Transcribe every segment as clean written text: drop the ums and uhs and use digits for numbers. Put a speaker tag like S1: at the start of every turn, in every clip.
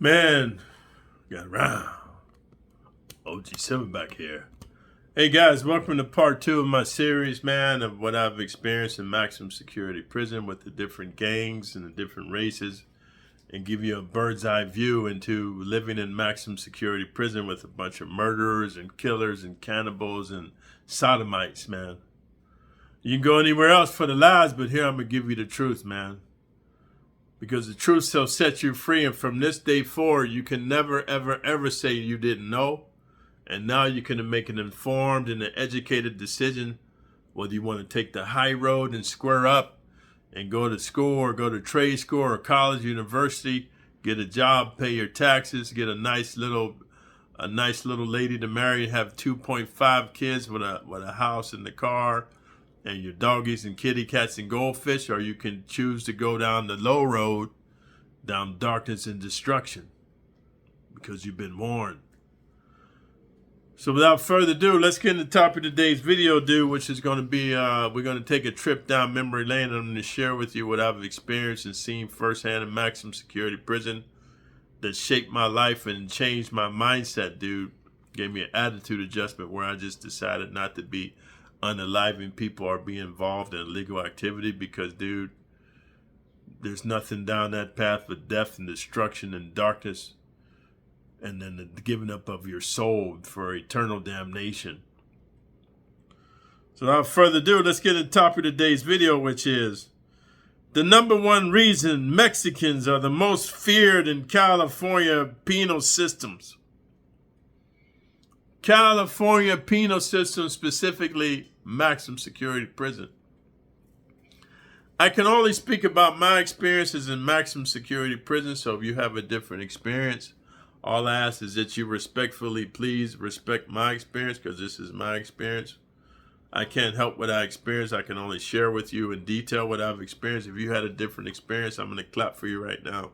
S1: Man, got around. OG7 back here. Hey guys, welcome to part 2 of my series, man, of what I've experienced in maximum security prison with the different gangs and the different races, and give you a bird's eye view into living in maximum security prison with a bunch of murderers and killers and cannibals and sodomites, man. You can go anywhere else for the lies, but here I'm going to give you the truth, man. Because the truth shall set you free, and from this day forward, you can never, ever, ever say you didn't know. And now you can make an informed and an educated decision whether you want to take the high road and square up and go to school or go to trade school or college, university, get a job, pay your taxes, get a nice little lady to marry, have 2.5 kids with a house and the car, and your doggies and kitty cats and goldfish, or you can choose to go down the low road, down darkness and destruction, because you've been warned. So without further ado, let's get into the topic of today's video, dude, which is going to be, we're going to take a trip down memory lane. I'm going to share with you what I've experienced and seen firsthand in maximum security prison that shaped my life and changed my mindset, dude. Gave me an attitude adjustment where I just decided not to be unaliving people or be involved in illegal activity because, dude, there's nothing down that path but death and destruction and darkness, and then the giving up of your soul for eternal damnation. So without further ado, let's get to the topic of today's video, which is the number one reason Mexicans are the most feared in California penal systems. California penal system, specifically maximum security prison. I can only speak about my experiences in maximum security prison, so if you have a different experience, all I ask is that you respectfully please respect my experience, because this is my experience. I can't help what I experienced. I can only share with you in detail what I've experienced. If you had a different experience, I'm going to clap for you right now.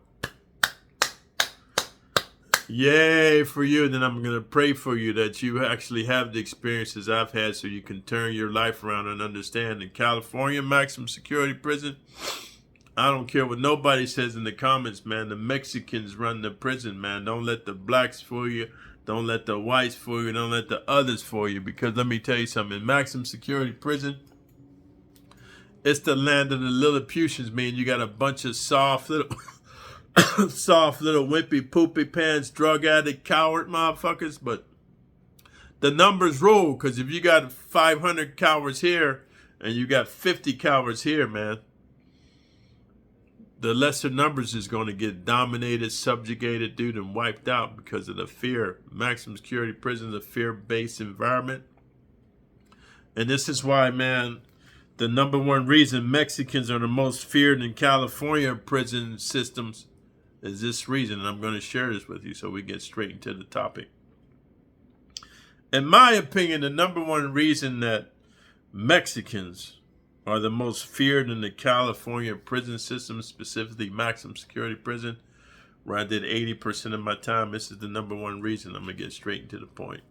S1: Yay for you. Then I'm going to pray for you that you actually have the experiences I've had so you can turn your life around and understand. In California maximum security prison, I don't care what nobody says in the comments, man. The Mexicans run the prison, man. Don't let the blacks fool you. Don't let the whites fool you. Don't let the others fool you. Because let me tell you something. In maximum security prison, it's the land of the Lilliputians, man. You got a bunch of soft little wimpy poopy pants, drug addict, coward motherfuckers. But the numbers rule, because if you got 500 cowards here and you got 50 cowards here, man, the lesser numbers is going to get dominated, subjugated, dude, and wiped out because of the fear. Maximum security prison is a fear-based environment. And this is why, man, the number one reason Mexicans are the most feared in California prison systems is this reason. And I'm going to share this with you so we get straight into the topic. In my opinion, the number one reason that Mexicans are the most feared in the California prison system, specifically maximum security prison, where I did 80% of my time. This is the number one reason. I'm going to get straight into the point.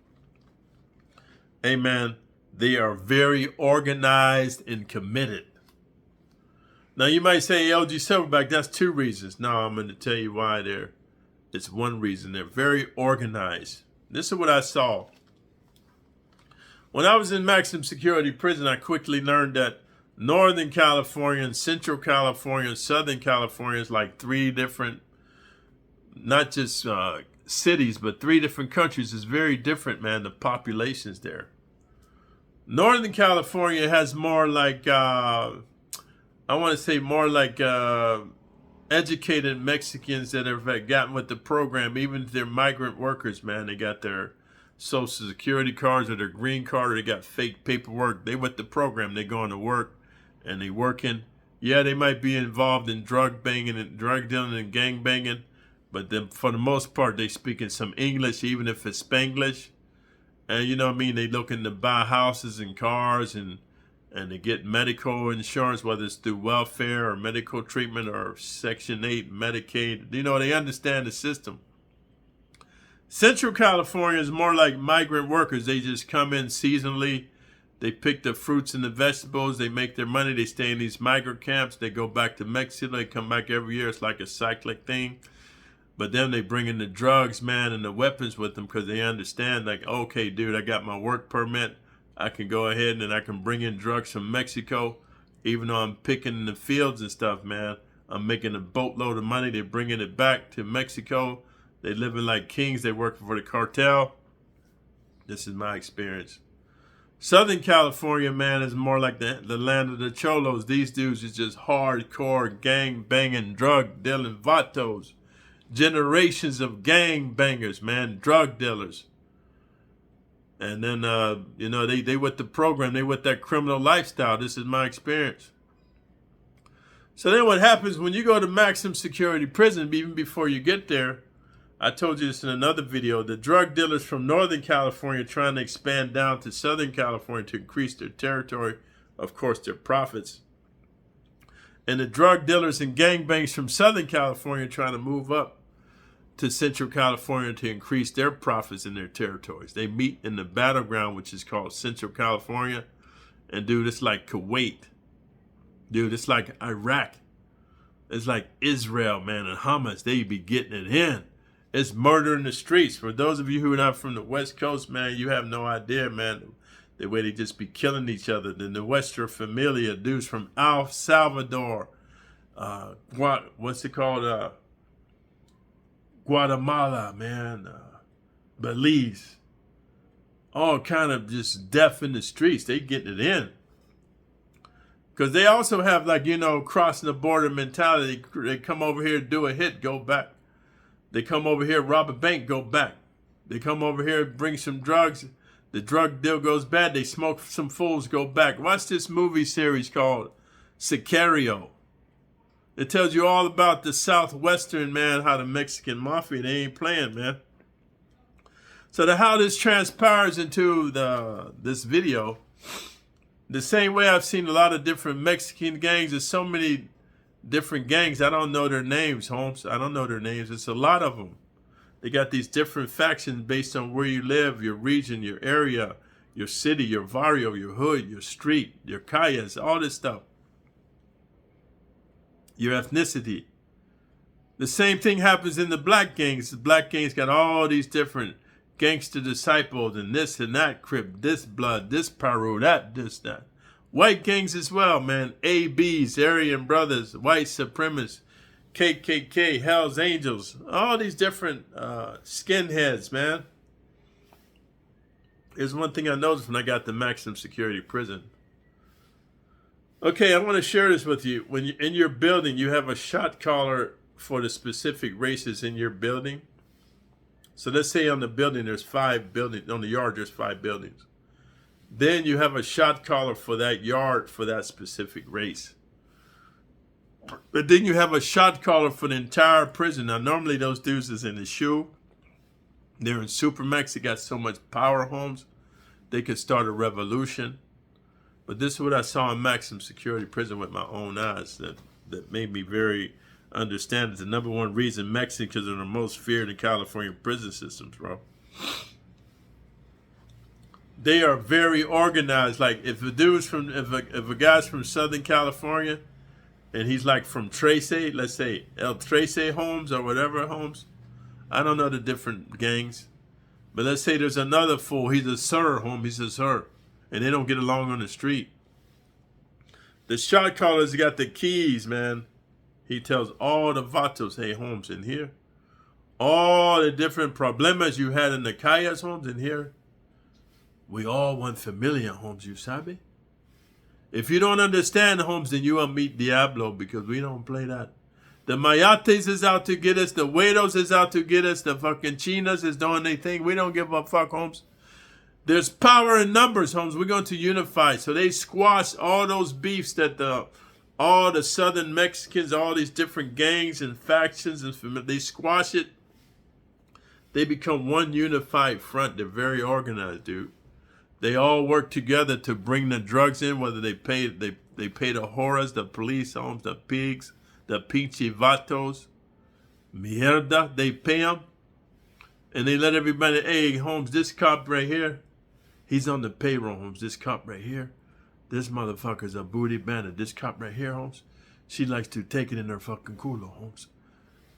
S1: Hey, man, they are very organized and committed. Now, you might say, LG Silverback, that's two reasons. No, I'm going to tell you why it's one reason. They're very organized. This is what I saw. When I was in maximum security prison, I quickly learned that Northern California and Central California and Southern California is like three different, not just cities, but three different countries. It's very different, man, the populations there. Northern California has more like, I want to say more like educated Mexicans that have gotten with the program. Even if they're migrant workers, man, they got their Social Security cards or their green card, or they got fake paperwork. They with the program. They going to work. And they working. Yeah, they might be involved in drug banging and drug dealing and gang banging, but then for the most part, they speaking some English, even if it's Spanglish. And you know what I mean? They looking to buy houses and cars, and they get medical insurance, whether it's through welfare or medical treatment or Section 8 Medicaid. You know, they understand the system. Central California is more like migrant workers. They just come in seasonally. They pick the fruits and the vegetables. They make their money. They stay in these migrant camps. They go back to Mexico. They come back every year. It's like a cyclic thing. But then they bring in the drugs, man, and the weapons with them because they understand, like, okay, dude, I got my work permit. I can go ahead and I can bring in drugs from Mexico, even though I'm picking in the fields and stuff, man. I'm making a boatload of money. They're bringing it back to Mexico. They living like kings. They working for the cartel. This is my experience. Southern California, man, is more like the land of the cholos. These dudes is just hardcore gang banging, drug dealing vatos. Generations of gang bangers, man, drug dealers. And then, they with the program, they with that criminal lifestyle. This is my experience. So then what happens when you go to maximum security prison, even before you get there, I told you this in another video, the drug dealers from Northern California trying to expand down to Southern California to increase their territory, of course, their profits. And the drug dealers and gangbangs from Southern California trying to move up to Central California to increase their profits in their territories. They meet in the battleground, which is called Central California. And dude, it's like Kuwait. Dude, it's like Iraq. It's like Israel, man, and Hamas. They be getting it in. It's murder in the streets. For those of you who are not from the West Coast, man, you have no idea, man, the way they just be killing each other. Then the Western Familia, dudes from El Salvador, what's it called? Guatemala, man, Belize. All kind of just death in the streets. They getting it in. Because they also have, like, crossing the border mentality. They come over here, do a hit, go back. They come over here, rob a bank, go back. They come over here, bring some drugs. The drug deal goes bad. They smoke some fools, go back. Watch this movie series called Sicario. It tells you all about the Southwestern, man, how the Mexican mafia, they ain't playing, man. So how this transpires into this video, the same way I've seen a lot of different Mexican gangs, there's so many different gangs. I don't know their names, Holmes. I don't know their names. It's a lot of them. They got these different factions based on where you live, your region, your area, your city, your barrio, your hood, your street, your calles, all this stuff. Your ethnicity. The same thing happens in the black gangs. The black gangs got all these different gangster disciples and this and that, Crip, this blood, this Peru, this, that. White gangs as well, man. ABs, Aryan Brothers, white supremacists, KKK, Hell's Angels, all these different skinheads, man. Here's one thing I noticed when I got to maximum security prison. Okay, I want to share this with you. When in your building, you have a shot caller for the specific races in your building. So let's say on the building, there's 5 buildings. On the yard, there's 5 buildings. Then you have a shot caller for that yard for that specific race. But then you have a shot caller for the entire prison. Now, normally those dudes is in the shoe. They're in Supermax. They got so much power, Holmes. They could start a revolution. But this is what I saw in maximum security prison with my own eyes that made me very understand. It's the number one reason Mexicans are the most feared in California prison systems, bro. They are very organized. Like if a guy's from Southern California and he's like from Tracy, let's say El Tracy Homes or whatever Homes. I don't know the different gangs. But let's say there's another fool. He's a sir, Home. He's a sir. And they don't get along on the street. The shot caller's got the keys, man. He tells all the vatos, hey, Holmes, in here. All the different problemas you had in the calles, Holmes, in here. We all want familia, Holmes, you sabe? If you don't understand, Holmes, then you will meet Diablo because we don't play that. The Mayates is out to get us. The Güeros is out to get us. The fucking Chinas is doing their thing. We don't give a fuck, Holmes. There's power in numbers, Holmes. We're going to unify. So they squash all those beefs that all the Southern Mexicans, all these different gangs and factions, and they squash it. They become one unified front. They're very organized, dude. They all work together to bring the drugs in, whether they pay the horas, the police, Holmes, the pigs, the pinche vatos. Mierda, they pay them. And they let everybody, hey, Holmes, this cop right here, he's on the payroll, Holmes. This cop right here, this motherfucker's a booty bandit. This cop right here, Holmes, she likes to take it in her fucking culo, Holmes.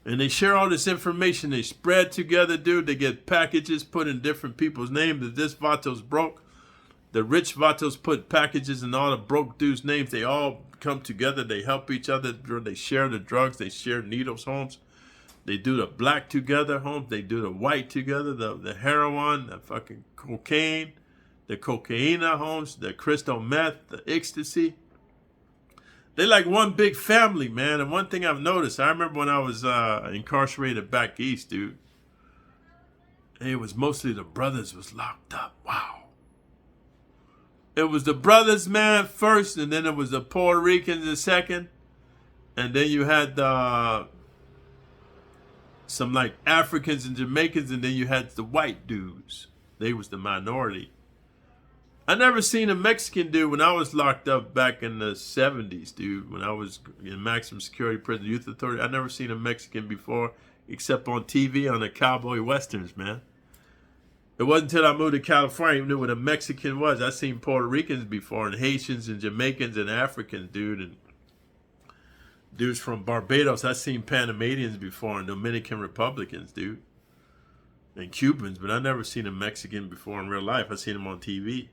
S1: And they share all this information. They spread together, dude. They get packages put in different people's names. If this Vato's broke, the rich Vatos put packages in all the broke dudes' names. They all come together. They help each other. They share the drugs. They share needles, homes. They do the black together, homes. They do the white together, the heroin, the fucking cocaine, the cocaina, homes, the crystal meth, the ecstasy. They like one big family, man. And one thing I've noticed, I remember when I was incarcerated back east, dude. It was mostly the brothers was locked up. Wow. It was the brothers, man, first, and then it was the Puerto Ricans the second. And then you had some like Africans and Jamaicans, and then you had the white dudes. They was the minority. I never seen a Mexican dude when I was locked up back in the 70s, dude. When I was in maximum security prison, youth authority, I never seen a Mexican before, except on TV on the cowboy westerns, man. It wasn't until I moved to California I even knew what a Mexican was. I seen Puerto Ricans before, and Haitians and Jamaicans and Africans, dude, and dudes from Barbados. I seen Panamanians before, and Dominican Republicans, dude, and Cubans, but I never seen a Mexican before in real life. I seen them on TV.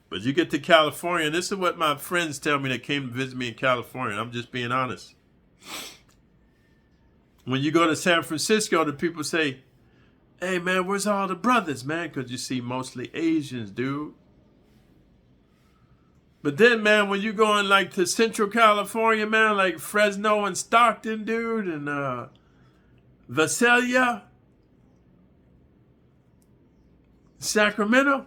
S1: But you get to California, and this is what my friends tell me that came to visit me in California. I'm just being honest. When you go to San Francisco, the people say, hey, man, where's all the brothers, man? Because you see mostly Asians, dude. But then, man, when you going like to Central California, man, like Fresno and Stockton, dude, and Visalia, Sacramento,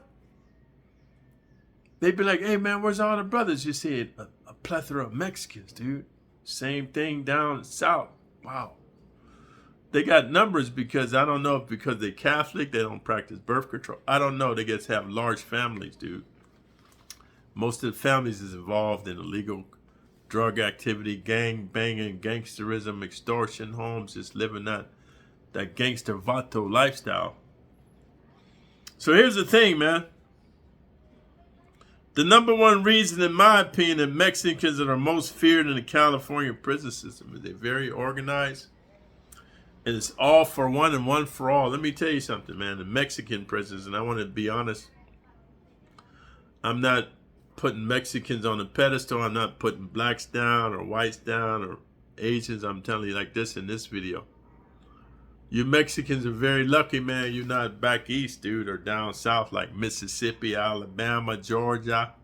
S1: they'd be like, hey, man, where's all the brothers? You see a plethora of Mexicans, dude. Same thing down south. Wow. They got numbers because I don't know if because they're Catholic, they don't practice birth control. I don't know. They just have large families, dude. Most of the families is involved in illegal drug activity, gang banging, gangsterism, extortion, homes, just living that gangster vato lifestyle. So here's the thing, man. The number one reason, in my opinion, that Mexicans are most feared in the California prison system is they're very organized. And it's all for one and one for all. Let me tell you something, man. The Mexican prisons, and I want to be honest, I'm not putting Mexicans on a pedestal. I'm not putting blacks down or whites down or Asians. I'm telling you like this in this video. You Mexicans are very lucky, man. You're not back east, dude, or down south like Mississippi, Alabama, Georgia,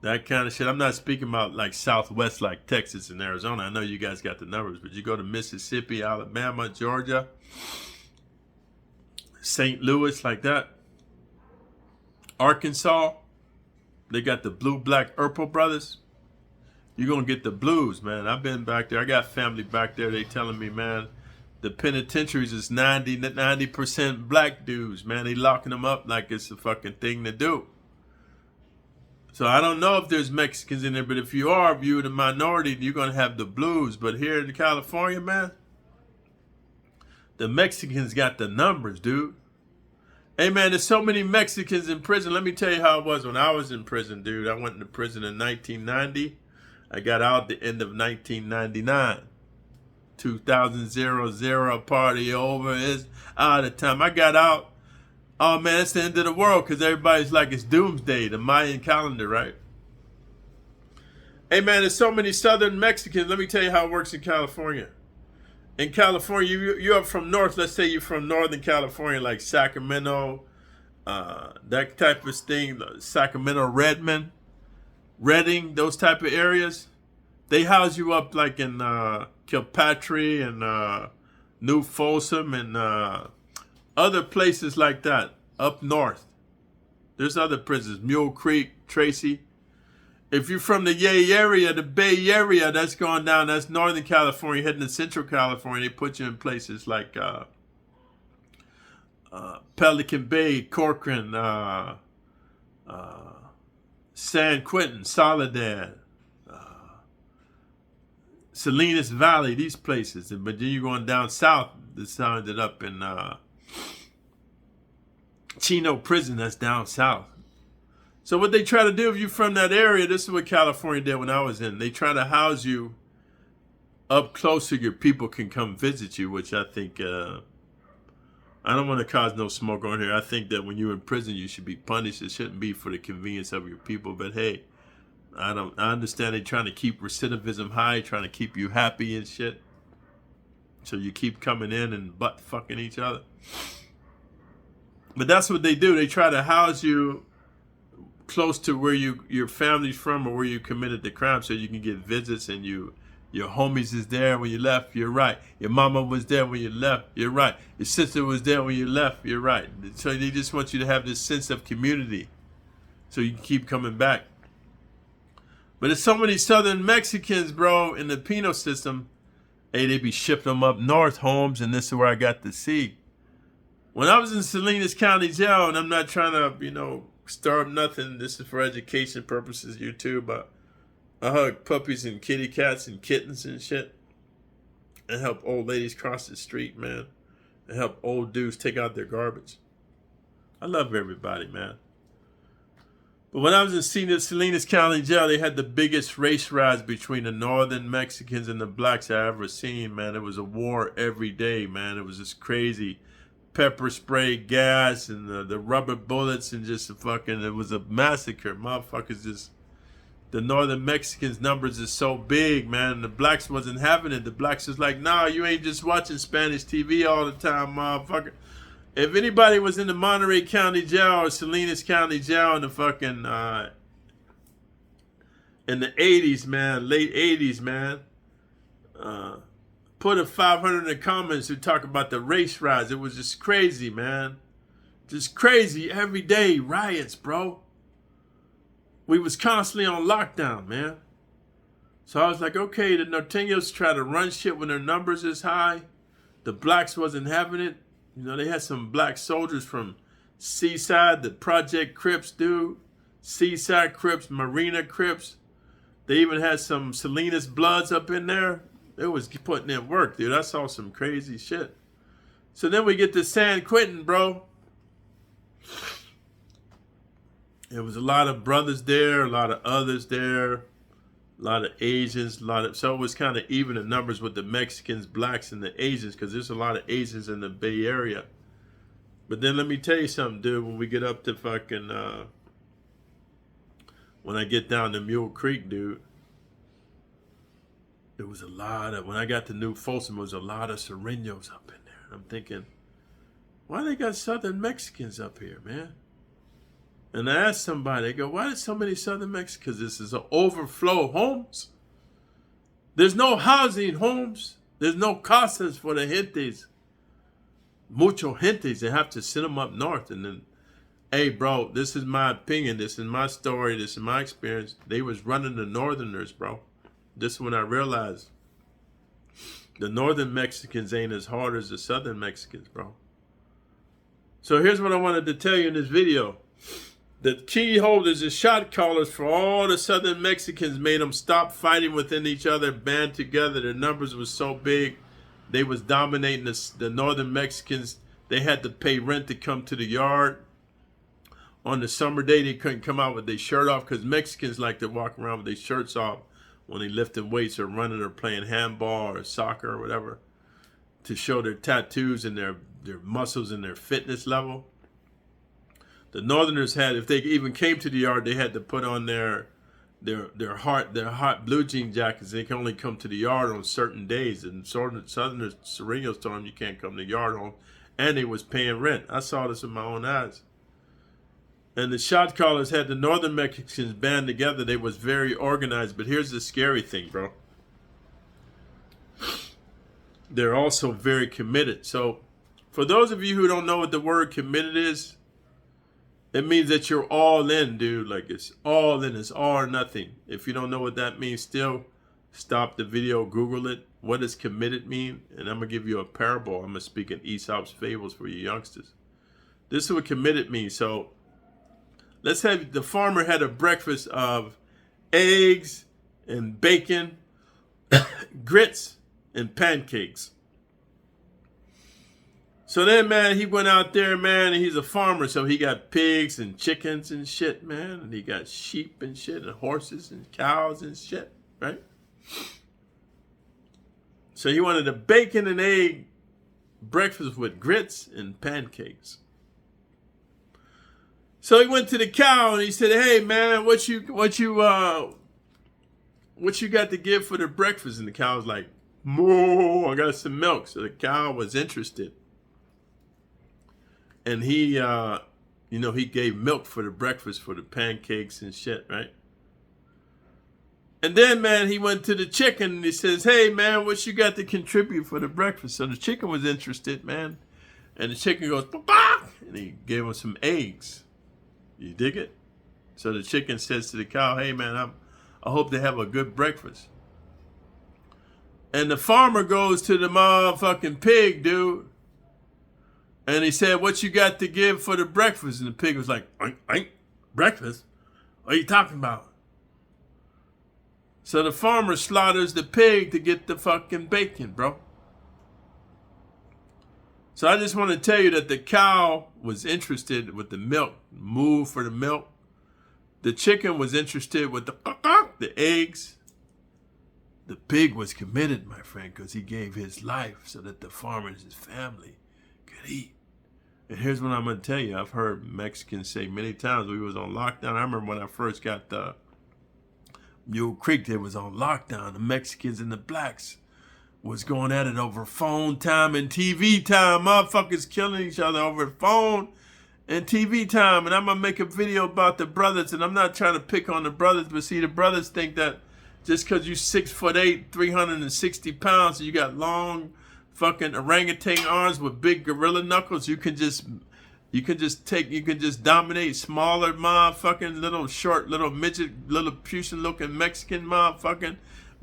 S1: that kind of shit. I'm not speaking about like Southwest like Texas and Arizona. I know you guys got the numbers, but you go to Mississippi, Alabama, Georgia, St. Louis, like that, Arkansas, they got the blue, black, purple brothers. You're going to get the blues, man. I've been back there. I got family back there. They telling me, man, the penitentiaries is 90% black dudes, man. They locking them up like it's a fucking thing to do. So I don't know if there's Mexicans in there, but if you are, if you're the minority, you're going to have the blues. But here in California, man, the Mexicans got the numbers, dude. Hey, man, there's so many Mexicans in prison. Let me tell you how it was when I was in prison, dude. I went into prison in 1990. I got out at the end of 1999. 2000 party over. It's out of time. I got out. Oh, man, it's the end of the world because everybody's like it's doomsday, the Mayan calendar, right? Hey, man, there's so many Southern Mexicans. Let me tell you how it works in California. In California, you're up from north. Let's say you're from Northern California, like Sacramento, that type of thing, Sacramento, Redmond, Redding, those type of areas. They house you up like in Kilpatrick and New Folsom and other places like that up north. There's other prisons, Mule Creek, Tracy. If you're from the Bay Area, that's going down. That's Northern California, heading to Central California. They put you in places like Pelican Bay, Corcoran, San Quentin, Soledad, Salinas Valley, these places. But then you're going down south. This ended up in Chino Prison, that's down south. So what they try to do, if you're from that area, this is what California did when I was in. They try to house you up close so your people can come visit you, which I think, I don't want to cause no smoke on here. I think that when you're in prison, you should be punished. It shouldn't be for the convenience of your people. But hey, I understand they're trying to keep recidivism high, trying to keep you happy and shit. So you keep coming in and butt fucking each other. But that's what they do. They try to house you close to where your family's from or where you committed the crime so you can get visits and your homies is there when you left, you're right. Your mama was there when you left, you're right. Your sister was there when you left, you're right. So they just want you to have this sense of community so you can keep coming back. But there's so many Southern Mexicans, bro, in the penal system. Hey, they be shipping them up north, Holmes, and this is where I got to see. When I was in Salinas County Jail, and I'm not trying to, stir up nothing. This is for education purposes, YouTube, but I hug puppies and kitty cats and kittens and shit. And help old ladies cross the street, man. And help old dudes take out their garbage. I love everybody, man. But when I was in Salinas County Jail, they had the biggest race riots between the northern Mexicans and the blacks I ever seen, man. It was a war every day, man. It was just crazy. Pepper spray, gas, and the rubber bullets, and just it was a massacre. Motherfuckers just... The northern Mexicans' numbers is so big, man. The blacks wasn't having it. The blacks was like, nah, you ain't just watching Spanish TV all the time, motherfucker. If anybody was in the Monterey County Jail or Salinas County Jail in the fucking, in the 80s, man, late 80s, man, put a 500 in the comments to talk about the race riots. It was just crazy, man. Just crazy every day riots, bro. We was constantly on lockdown, man. So I was like, okay, the Norteños try to run shit when their numbers is high. The blacks wasn't having it. They had some black soldiers from Seaside, the Project Crips, dude. Seaside Crips, Marina Crips. They even had some Salinas Bloods up in there. It was putting in work, dude. I saw some crazy shit. So then we get to San Quentin, bro. There was a lot of brothers there, a lot of others there, a lot of Asians, so it was kind of even the numbers with the Mexicans, blacks, and the Asians, because there's a lot of Asians in the Bay Area. But then let me tell you something, dude, when we get up to fucking, when I get down to Mule Creek, dude, there was a lot of, when I got to New Folsom, there was a lot of Sureños up in there. And I'm thinking, why they got Southern Mexicans up here, man? And I asked somebody, they go, why did so many Southern Mexicans? This is an overflow of homes. There's no housing, homes. There's no casas for the gentes. Mucho gentes. They have to send them up north. And then, hey, bro, this is my opinion. This is my story. This is my experience. They was running the Northerners, bro. This is when I realized the Northern Mexicans ain't as hard as the Southern Mexicans, bro. So here's what I wanted to tell you in this video. The key holders and shot callers for all the Southern Mexicans made them stop fighting within each other, band together. Their numbers was so big, they was dominating the Northern Mexicans. They had to pay rent to come to the yard. On the summer day, they couldn't come out with their shirt off because Mexicans like to walk around with their shirts off when they lifting weights or running or playing handball or soccer or whatever to show their tattoos and their muscles and their fitness level. The Northerners had, if they even came to the yard, they had to put on their hot blue jean jackets. They can only come to the yard on certain days. And Southerners, Sureños told them you can't come to the yard home. And they was paying rent. I saw this with my own eyes. And the shot callers had the Northern Mexicans band together. They was very organized. But here's the scary thing, bro. They're also very committed. So for those of you who don't know what the word committed is, it means that you're all in, dude. Like it's all in. It's all or nothing. If you don't know what that means still, stop the video, Google it. What does committed mean? And I'm going to give you a parable. I'm going to speak in Aesop's fables for you youngsters. This is what committed means. So let's have the farmer had a breakfast of eggs and bacon, grits, and pancakes. So then, man, he went out there, man, and he's a farmer, so he got pigs and chickens and shit, man, and he got sheep and shit and horses and cows and shit, right? So he wanted a bacon and egg breakfast with grits and pancakes. So he went to the cow and he said, "Hey man, what you got to give for the breakfast?" And the cow was like, "Moo, I got some milk." So the cow was interested, and he gave milk for the breakfast for the pancakes and shit, right? And then, man, he went to the chicken and he says, "Hey, man, what you got to contribute for the breakfast?" So the chicken was interested, man. And the chicken goes, "Bah!" And he gave him some eggs. You dig it? So the chicken says to the cow, "Hey, man, I hope they have a good breakfast." And the farmer goes to the motherfucking pig, dude. And he said, "What you got to give for the breakfast?" And the pig was like, "Ain't breakfast? What are you talking about?" So the farmer slaughters the pig to get the fucking bacon, bro. So I just want to tell you that the cow was interested with the milk, moo for the milk. The chicken was interested with the eggs. The pig was committed, my friend, because he gave his life so that the farmer and his family could eat. And here's what I'm going to tell you. I've heard Mexicans say many times we was on lockdown. I remember when I first got the Mule Creek, they was on lockdown. The Mexicans and the blacks was going at it over phone time and TV time. Motherfuckers killing each other over phone and TV time. And I'm going to make a video about the brothers. And I'm not trying to pick on the brothers, but see, the brothers think that just because you 6'8", 360 pounds, and you got long fucking orangutan arms with big gorilla knuckles, you can just dominate smaller motherfucking little short, little midget, little Putin looking Mexican motherfucking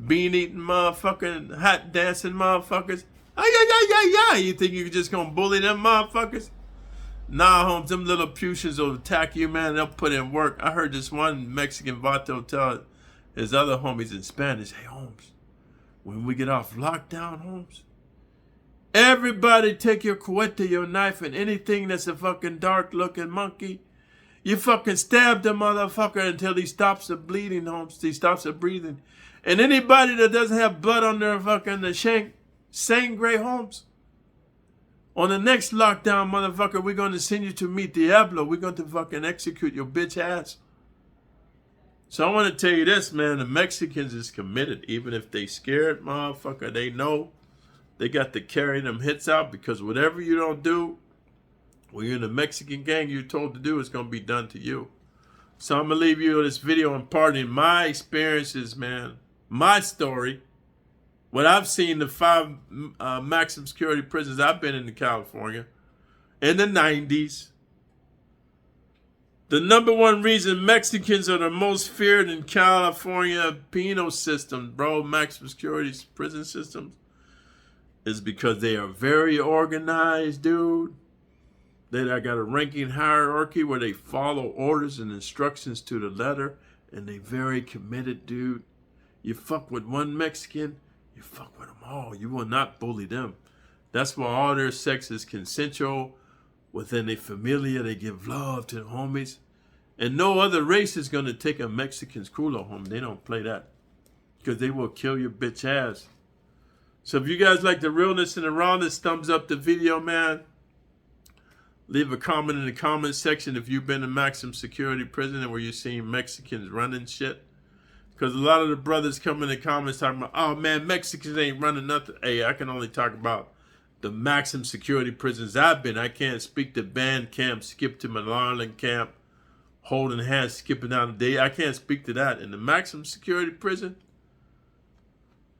S1: bean eating motherfucking hat dancing motherfuckers. You think you just gonna bully them motherfuckers? Nah, Holmes, them little Putians will attack you, man. They'll put in work. I heard this one Mexican vato tell his other homies in Spanish, "Hey, Holmes, when we get off lockdown, Holmes, everybody take your cuete, your knife, and anything that's a fucking dark-looking monkey. You fucking stab the motherfucker until he stops the bleeding, Holmes. He stops the breathing. And anybody that doesn't have blood on their fucking the shank, sangre, Holmes. On the next lockdown, motherfucker, we're going to send you to meet Diablo. We're going to fucking execute your bitch ass." So I want to tell you this, man. The Mexicans is committed. Even if they scared, motherfucker, they know they got to carry them hits out, because whatever you don't do, when you're in the Mexican gang, you're told to do, is going to be done to you. So I'm going to leave you with this video imparting my experiences, man. My story. What I've seen, the 5 maximum security prisons I've been in California in the 90s. The number one reason Mexicans are the most feared in California penal system, bro, maximum security prison systems, is because they are very organized, dude. They got a ranking hierarchy where they follow orders and instructions to the letter, and they very committed, dude. You fuck with one Mexican, you fuck with them all. You will not bully them. That's why all their sex is consensual. Within their familia, they give love to the homies. And no other race is going to take a Mexican's culo home. They don't play that, because they will kill your bitch ass. So if you guys like the realness and the rawness, thumbs up the video, man. Leave a comment in the comment section if you've been in maximum security prison and where you're seeing Mexicans running shit. Because a lot of the brothers come in the comments talking about, "Oh man, Mexicans ain't running nothing." Hey, I can only talk about the maximum security prisons I've been. I can't speak to band camp, skip to Malarland camp, holding hands, skipping down the day. I can't speak to that. In the maximum security prison,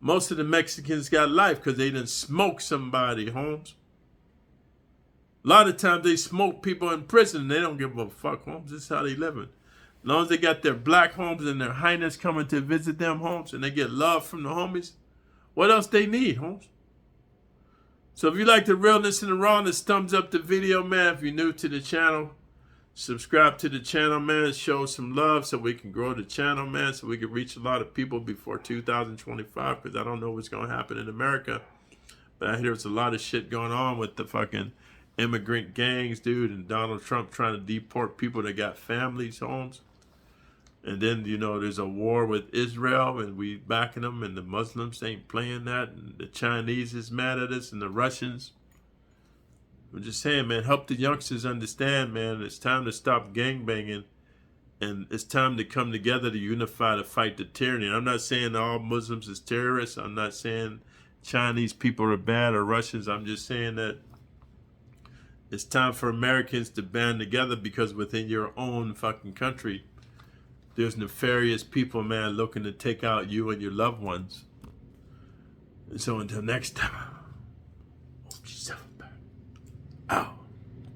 S1: most of the Mexicans got life because they done smoked somebody, Holmes. A lot of times they smoke people in prison and they don't give a fuck, Holmes. This is how they living. As long as they got their black homes and their highness coming to visit them, Holmes, and they get love from the homies, what else they need, Holmes? So if you like the realness and the rawness, thumbs up the video, man. If you're new to the channel, subscribe to the channel, man. Show some love so we can grow the channel, man, so we can reach a lot of people before 2025, because I don't know what's going to happen in America. But I hear there's a lot of shit going on with the fucking immigrant gangs, dude, and Donald Trump trying to deport people that got families, Holmes. And then, you know, there's a war with Israel and we backing them, and the Muslims ain't playing that, and the Chinese is mad at us, and the Russians. I'm just saying, man, help the youngsters understand, man, it's time to stop gangbanging, and it's time to come together to unify to fight the tyranny. And I'm not saying all Muslims is terrorists. I'm not saying Chinese people are bad or Russians. I'm just saying that it's time for Americans to band together, because within your own fucking country, there's nefarious people, man, looking to take out you and your loved ones. And so until next time, watch yourself back. Out.